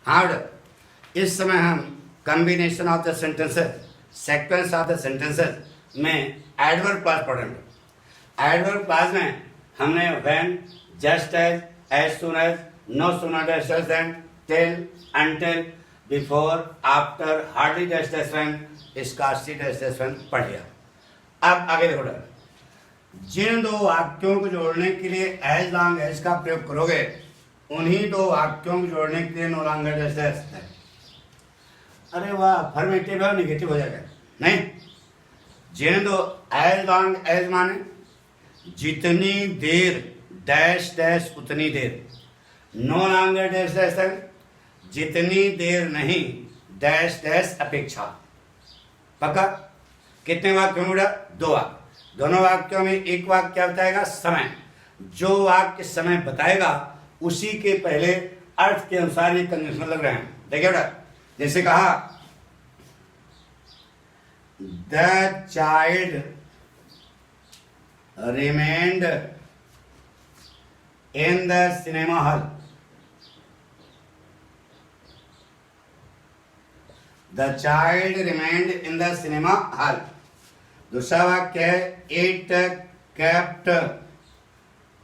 हाँ बेटा, इस समय हम combination of the sentences, sequence of the sentences में एडवर्ब क्लॉज पढ़ रहे हैं। एडवर्ब क्लॉज में हमने when, just as soon as, no sooner than, till, until, before, after, hardly just as when, scarcely just as when पढ़ लिया। अब आगे देखो बेटा, जिन दो वाक्यों को जोड़ने के लिए एज लॉन्ग एज का प्रयोग करोगे उन्हीं दो वाक्यों को जोड़ने के लिए नो लॉन्गर जस्ट एज है। अरे वाह, अफर्मेटिव है, निगेटिव हो जाएगा? नहीं, जिन दो एज लॉन्ग एज माने जितनी देर डैश डैश उतनी देर, नो लॉन्गर डैश डैश है जितनी देर नहीं डैश डैश अपेक्षा। पक्का? कितने वाक्यों में? दो वाक्य। दोनों वाक्यों में एक वाक्य क्या बताएगा? समय। जो वाक्य समय बताएगा उसी के पहले अर्थ के अनुसार ये कंडीशन लग रहे हैं। देखिए बेटा, जैसे कहा the child remained in the cinema hall. The child remained in the cinema hall. दूसरा वाक्य है इट केप्ट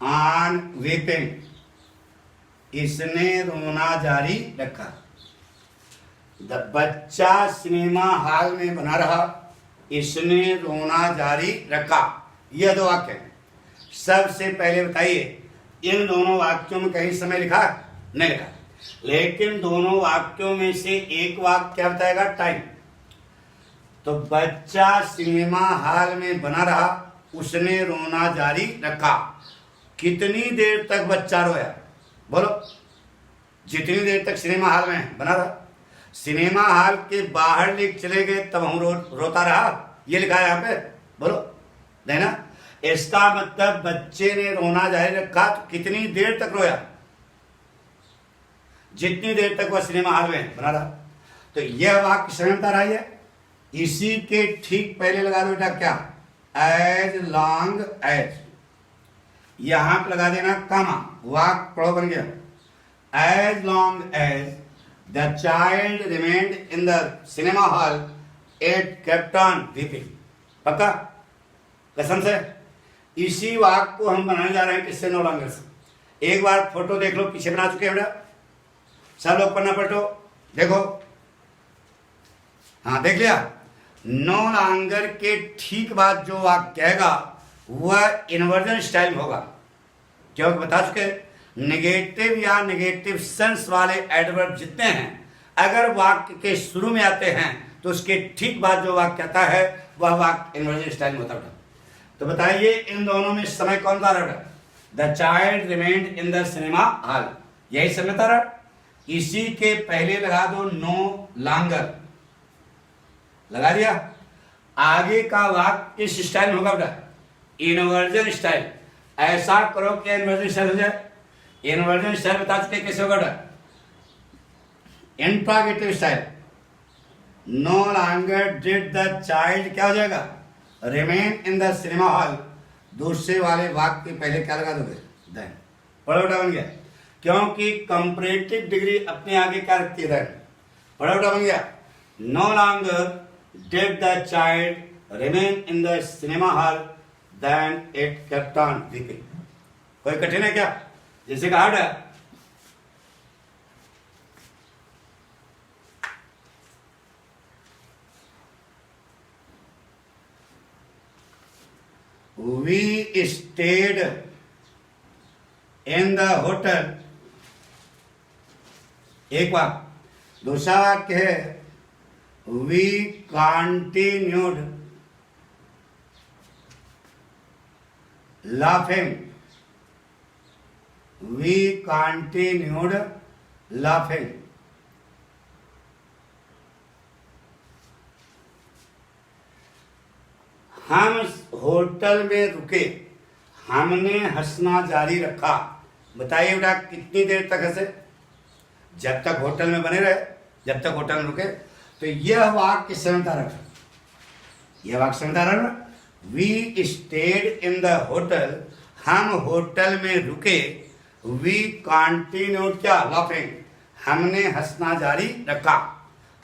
ऑन वीपिंग। इसने रोना जारी रखा। बच्चा सिनेमा हॉल में बना रहा, इसने रोना जारी रखा। यह दो वाक्य हैं। सबसे पहले बताइए, इन दोनों वाक्यों में कहीं समय लिखा? नहीं लिखा। लेकिन दोनों वाक्यों में से एक वाक्य क्या बताएगा? टाइम। तो बच्चा सिनेमा हॉल में बना रहा, उसने रोना जारी रखा। कितनी देर तक बच्चा रोया? बोलो। जितनी देर तक सिनेमा हॉल में बना रहा। सिनेमा हॉल के बाहर लेके चले गए तब हम रोता रहा, ये लिखा है यहाँ पे। बोलो, नहीं ना? इसका मतलब बच्चे ने रोना जारी रखा तो कितनी देर तक रोया? जितनी देर तक वह सिनेमा हॉल में बना रहा। तो यह वाक्य समय बता रहा है। इसी के ठीक पहले लगा दो बेटा क्या? As long as. यहां पर लगा देना कामा, वाक्य पढ़ो बन गया। As long as the child remained in the cinema hall it kept on weeping. पक्का? कसम से? इसी वाक्य को हम बनाने जा रहे हैं किससे? नो लॉन्गर से। एक बार फोटो देख लो, पीछे बना चुके हैं बेटा। सब लोग पढ़ना पढ़ो, देखो। हाँ, देख लिया? नो लॉन्गर के ठीक बाद जो वाक्य कहेगा वह इन्वर्जन स्टाइल में होगा। क्योंकि बता चुके नेगेटिव या नेगेटिव सेंस वाले एडवर्ब जितने हैं, अगर वाक्य के शुरू में आते हैं तो उसके ठीक बाद जो वाक्य आता है वह वाक्य इन्वर्जन स्टाइल में होता है। तो बताइए, इन दोनों में समय कौन सा रहा? The child remained in the cinema hall, यही समय था। इसी के पहले लगा दो नो लॉन्गर। लगा दिया? आगे का वाक्य इस स्टाइल में होगा बेटा, इन्वर्जन स्टाइल। ऐसा करो कि इन्वर्जन स्टाइल हो जाए। इन्वर्जन स्टाइल बता चुके कैसे होगा बेटा? Interrogative style. No longer did the child क्या हो जाएगा? Remain in the cinema hall. दूसरे वाले वाक्य के पहले क्या लगा दोगे? देन। पढ़ो बेटा, बन गया। क्योंकि कंपैरेटिव डिग्री अपने आगे क्या रखती है? देन। पढ़ो बेटा, बन गया। No longer did the child remain in the cinema hall then it kept on weeping। कोई कठिन है क्या? जैसे कहा था we stayed in the hotel। एक वाक्य। दूसरा वाक्य है we continued laughing। we continued laughing। हम होटल में रुके, हमने हंसना जारी रखा। बताइए बेटा, कितनी देर तक हंसे? जब तक होटल में बने रहे, जब तक होटल में रुके। तो यह वाक्य समझता रखा, यह वाक्य समझता रखा। We stayed in the hotel, हम होटल में रुके। वी कंटिन्यूड क्या? लाफिंग, हमने हंसना जारी रखा।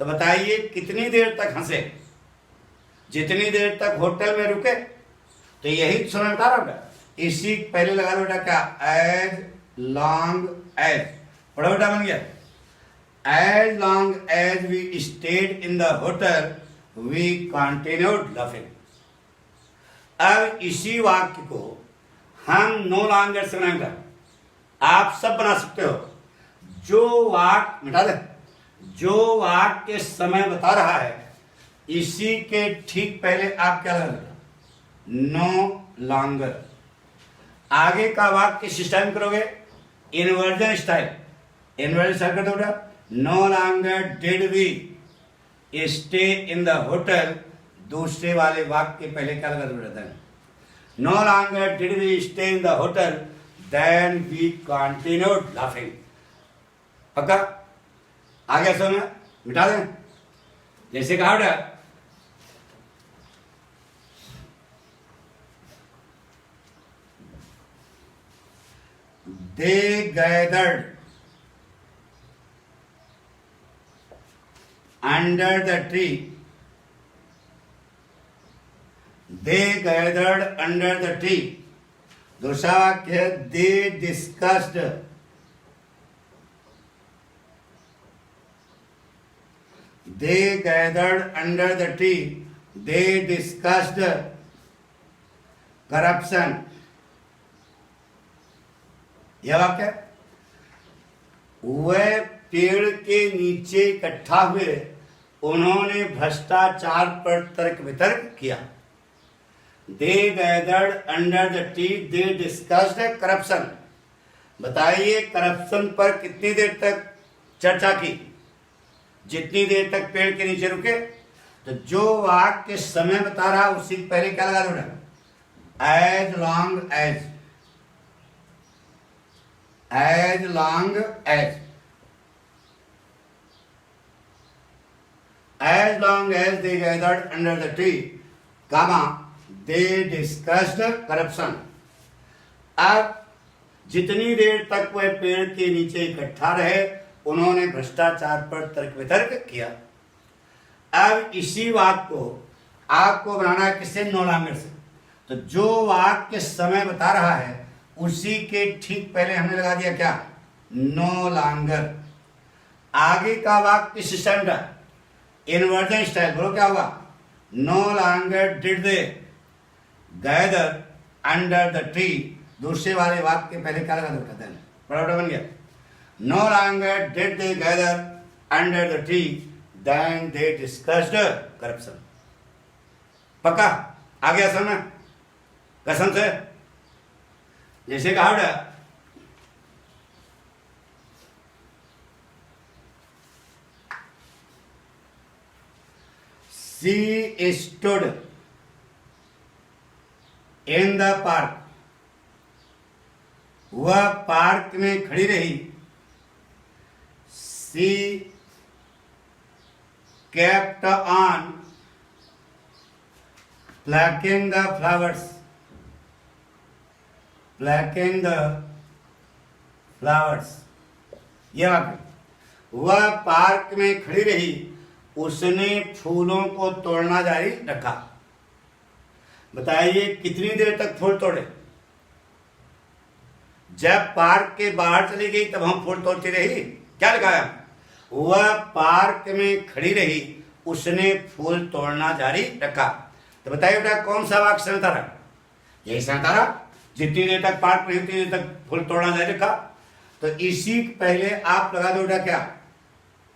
तो बताइए कितनी देर तक हंसे? जितनी देर तक होटल में रुके। तो यही समय बता रहा बेटा। इसी पहले लगा लो बेटा क्या, एज लॉन्ग एज। पढ़ो बेटा, बन गया। As long as we stayed in the hotel we continued laughing. अब इसी वाक्य को हम नो लॉन्गर से बनाएंगे। आप सब बना सकते हो। जो वाक्य मिटा दे, जो वाक्य समय बता रहा है इसी के ठीक पहले आप क्या लगा, नो लॉन्गर। आगे का वाक्य सिस्टम करोगे इन्वर्जन स्टाइल। इन्वर्जन स्टाइल कर दो बेटा। No longer did we stay in the hotel, दूसरे वाले वाक्य के पहले क्या लगा दो बेटा, no longer did we stay in the hotel then we continued laughing. पक्का? आगे सुन, मिटा दें। जैसे कहा बेटा, they gathered under the tree. They gathered under the tree. दूसरा वाक्य, they discussed. They gathered under the tree. They discussed corruption. यह वाक्य, वह पेड़ के नीचे इकट्ठा हुए, उन्होंने भ्रष्टाचार पर तर्क वितर्क किया। They gathered under the tree. They discussed corruption. बताइए करप्शन पर कितनी देर तक चर्चा की? जितनी देर तक पेड़ के नीचे रुके। तो जो वाक्य समय बता रहा उसी पहले क्या लगा दो, as long as. As long as they gathered under the tree, comma, they discussed corruption. अब जितनी देर तक वह पेड़ के नीचे इकट्ठा रहे, उन्होंने भ्रष्टाचार पर तर्क वितर्क किया। अब इसी वाक्य को आपको बनाना है किससे, नो लॉन्गर से। तो जो वाक्य समय बता रहा है उसी के ठीक पहले हमने लगा दिया क्या, नो लॉन्गर। आगे का वाक्य सिस्टम का इन्वर्जन स्टाइल। बोलो क्या होगा, no longer did they gather under the tree. दूसरे वाले वाक्य के पहले क्या लगा दो, कहते हैं बराबर बन गया। No longer did they gather under the tree then they discussed corruption. पक्का? आ गया समझ कसम से? जैसे कहा बेटा, she stood in the park. वह पार्क में खड़ी रही। She kept on plucking the flowers. Plucking the flowers. यह वाक्य, वह पार्क में खड़ी रही, उसने फूलों को तोड़ना जारी रखा। बताइए कितनी देर तक फूल तोड़े? जब पार्क के बाहर चली गई तब हम फूल तोड़ती रही। क्या लिखाया, वह पार्क में खड़ी रही, उसने फूल तोड़ना जारी रखा। तो बताइए बेटा कौन सा वाक्य सही था? यही सही था। जितनी देर तक पार्क में उतनी देर तक फूल तोड़ना जारी रखा। तो इसी पहले आप लगा दो बेटा क्या,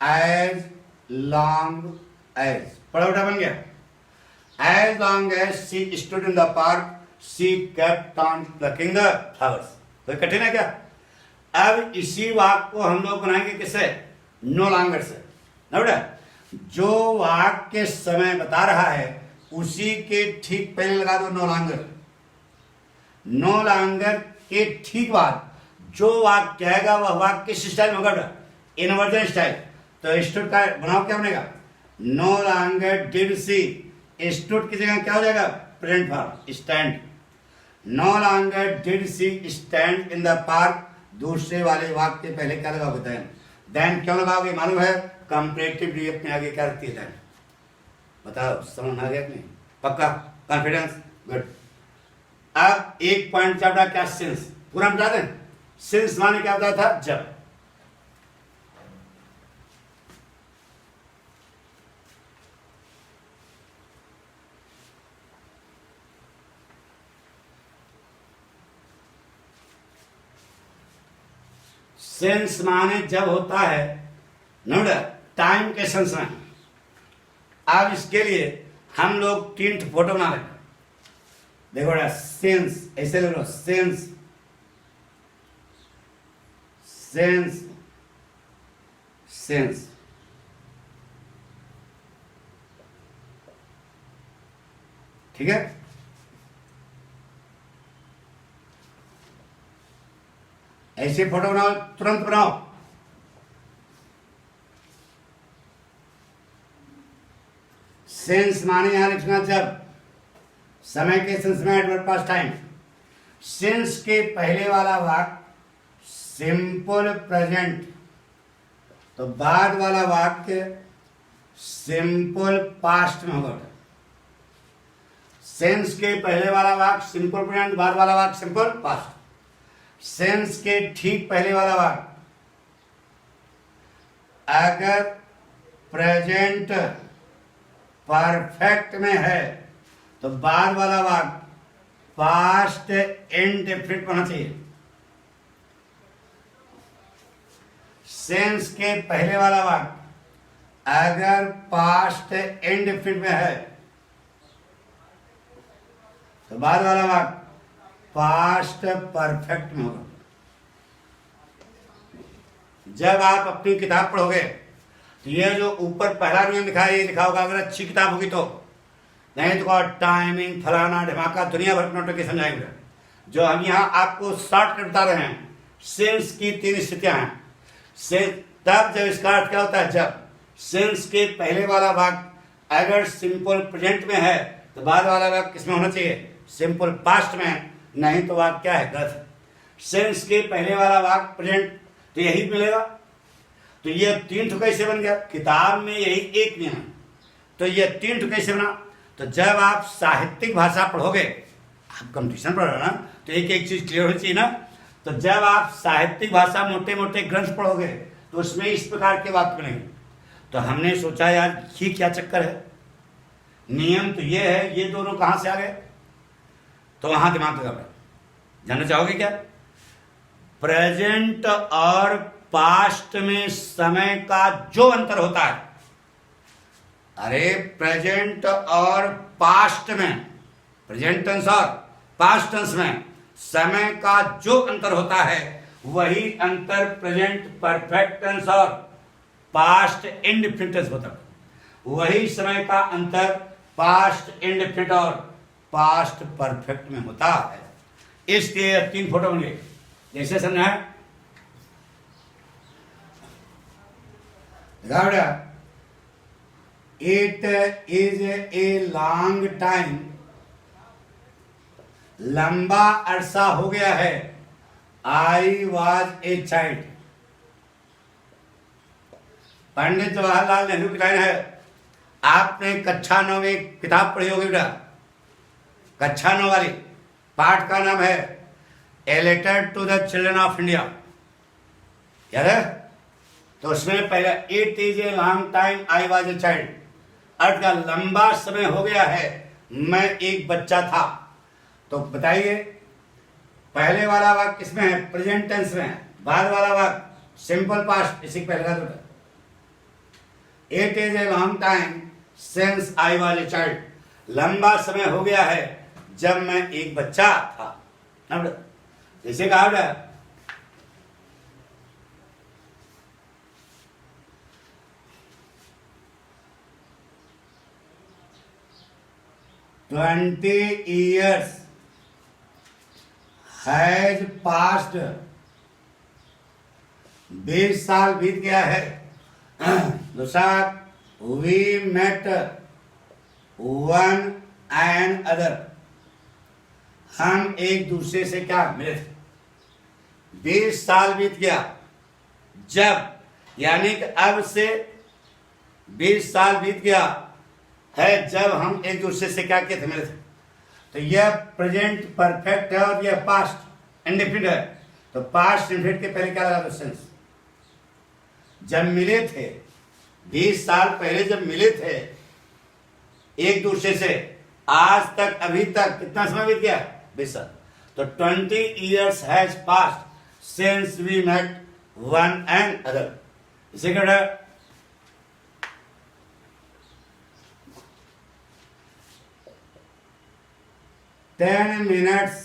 एज लॉन्ग एज। पढ़ो बेटा, बन गया। As long as she stood in the park she kept on plucking the flowers. कोई कठिन है क्या? अब इसी वाक्य को हम लोग बनाएंगे किससे, नो लॉन्गर से ना बेटा। जो वाक्य समय बता रहा है उसी के ठीक पहले लगा दो नो लॉन्गर। नो लॉन्गर के ठीक बाद जो वाक्य आएगा वह वाक्य किस स्टाइल में होगा, इन्वर्जन स्टाइल। तो स्टूड का बनाओ क्या बनेगा, no longer did see. Stood की जगह क्या हो जाएगा, present form stand. No longer did see stand in the park. दूसरे वाले वाक्य के पहले क्या लगा होता है, देन क्यों लगाओगे? मालूम है कंपैरेटिवली अपने आगे क्या रखती है देन? बताओ, समझ में आ गया कि नहीं? पक्का? कॉन्फिडेंस? गुड। अब एक पॉइंट चल रहा, क्या? सिंस। पूरा बता दें। सिंस माने क्या होता था? जब। सेंस माने जब होता है, नोट टाइम के सेंस में। अब इसके लिए हम लोग 3 फोटो बना रहे हैं। देखो बेटा, सेंस ऐसे ले लो, सेंस, सेंस, सेंस। ठीक है? ऐसे फोटो बनाओ, तुरंत बनाओ। सेंस माने यहां लिखना जब, समय के सेंस में एडवर्ब पास्ट टाइम। सेंस के पहले वाला वाक्य सिंपल प्रेजेंट, तो बाद वाला वाक्य सिंपल पास्ट में होगा। सेंस के पहले वाला वाक्य सिंपल प्रेजेंट, बाद वाला वाक्य सिंपल पास्ट। सेंस के ठीक पहले वाला वाक्य अगर प्रेजेंट परफेक्ट में है तो बाद वाला वाक्य पास्ट इंडेफिनिट होना चाहिए। सेंस के पहले वाला वाक्य अगर पास्ट इंडेफिनिट में है तो बाद वाला वाक्य पास्ट परफेक्ट में होगा। जब आप अपनी किताब पढ़ोगे तो ये जो ऊपर पहला नियम लिखा है, ये लिखा होगा अगर अच्छी किताब होगी तो, नहीं तो टाइमिंग फलाना ढमाका दुनिया भर के नोटिफिकेशन जाएंगे। जो हम यहाँ आपको शॉर्टकट बता रहे हैं, सेंस की 3 स्थितियां हैं। से तब जब इसका अर्थ क्या होता है, जब सेंस के पहले वाला वाक्य अगर सिंपल प्रेजेंट में है तो बाद वाला वाक्य किसमें होना चाहिए? सिंपल पास्ट में, नहीं तो वाक्य क्या है? गलत। सेंस के पहले वाला वाक्य प्रेजेंट, तो यही मिलेगा। तो ये 3 ठो कैसे बन गया? किताब में यही एक नियम है, तो ये 3 ठो कैसे बना? तो जब आप साहित्यिक भाषा पढ़ोगे, आप कंपटीशन पढ़ रहे हो ना, तो एक एक चीज क्लियर होनी चाहिए ना। तो जब आप साहित्यिक भाषा मोटे मोटे ग्रंथ पढ़ोगे तो उसमें इस प्रकार के वाक्य बनेंगे। तो हमने सोचा यार ये क्या चक्कर है, नियम तो ये है, ये दोनों कहां से आ गए? तो वहां दिमाग लगा। जानना चाहोगे क्या? प्रेजेंट और पास्ट में समय का जो अंतर होता है, अरे प्रेजेंट और पास्ट में, प्रेजेंट टेंस और पास्ट टेंस में समय का जो अंतर होता है वही अंतर प्रेजेंट परफेक्ट टेंस और पास्ट इंडेफिनिट टेंस होता है। वही समय का अंतर पास्ट इंडेफिनिट और पास्ट परफेक्ट में होता है। इसलिए 3 फोटो बन गए। जैसे समझा है? It is a long time, लंबा अरसा हो गया है, आई was a child. Pandit Jawaharlal Nehru की लाइन है। आपने कक्षा 9 में किताब पढ़ी होगी बेटा, कक्षा 9 वाली, पाठ का नाम है a letter to the children of India, याद है? तो उसमें पहले it is a long time I was a child, अर्थ का लंबा समय हो गया है, मैं एक बच्चा था। तो बताइए पहले वाला वाक्य किसमें है? प्रेजेंट टेंस में है। बाद वाला वाक्य सिंपल पास्ट, इसी को पहले का। It is a long time since I was a child, लंबा समय हो गया है जब मैं एक बच्चा था। जैसे कहा बेटा 20 years has passed, 20 साल बीत गया है। दूसरा we met one and other, हम एक दूसरे से क्या मिले थे। 20 साल बीत गया जब यानी कि अब से 20 साल बीत गया है जब हम एक दूसरे से क्या किए थे, मिले थे। तो यह प्रेजेंट परफेक्ट है और यह पास्ट इंडेफिनिट है। तो पास्ट इंडेफिनिट के पहले क्या लगा दो, सेंस। जब मिले थे 20 साल पहले, जब मिले थे एक दूसरे से, आज तक अभी तक कितना समय बीत गया, 20 साल। तो 20 years has passed since we met one another. इसे क्या है, 10 minutes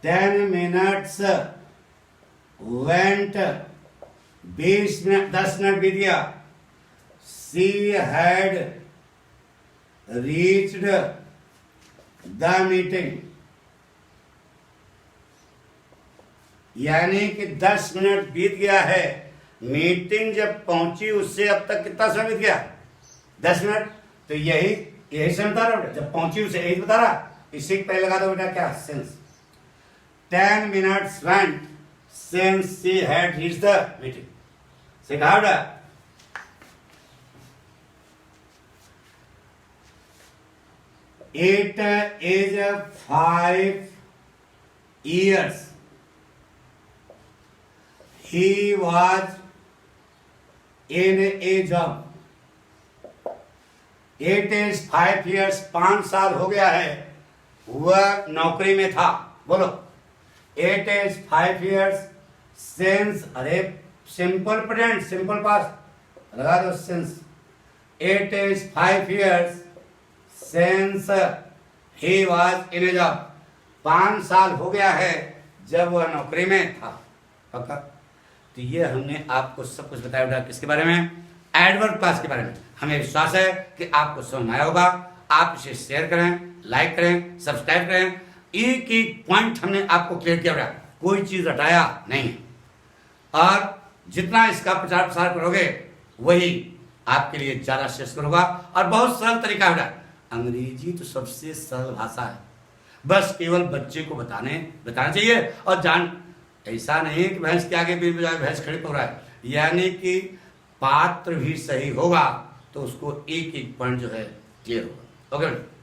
10 minutes went, 20 minute 10 minute बीत गया। She had reached the meeting, यानी कि 10 मिनट बीत गया है। मीटिंग जब पहुंची उससे अब तक कितना समय बीत गया, 10 मिनट। तो यही समय बता रहा, जब पहुंची उसे यही बता रहा। इसी के पहले लगा दो बेटा क्या, since. 10 minutes went since she had reached the meeting. से कहा बेटा, it is 5 years he was in a job. It is 5 years, 5 साल हो गया है वह नौकरी में था। बोलो, it is 5 years since, अरे सिंपल प्रेजेंट, सिंपल पास्ट लगा दो, since। It is 5 years since he was in a job, 5 साल हो गया है जब वह नौकरी में था। पक्का। तो ये हमने आपको सब कुछ बताया बेटा, किसके बारे में, एडवर्ब क्लास के बारे में। हमें विश्वास है कि आपको समझ आया होगा। आप इसे शेयर करें, लाइक करें, सब्सक्राइब करें। एक एक पॉइंट हमने आपको क्लियर किया बेटा, कोई चीज हटाया नहीं। और जितना इसका प्रचार प्रसार करोगे वही आपके लिए ज्यादा श्रेष्ठ होगा। और बहुत सरल तरीका है बेटा, अंग्रेजी तो सबसे सरल भाषा है, बस केवल बच्चे को बताना चाहिए। और जान, ऐसा नहीं कि भैंस के आगे बीच बजाय भैंस खड़ी हो रहा है, यानी कि पात्र भी सही होगा तो उसको एक एक पॉइंट जो है क्लियर होगा। ओके।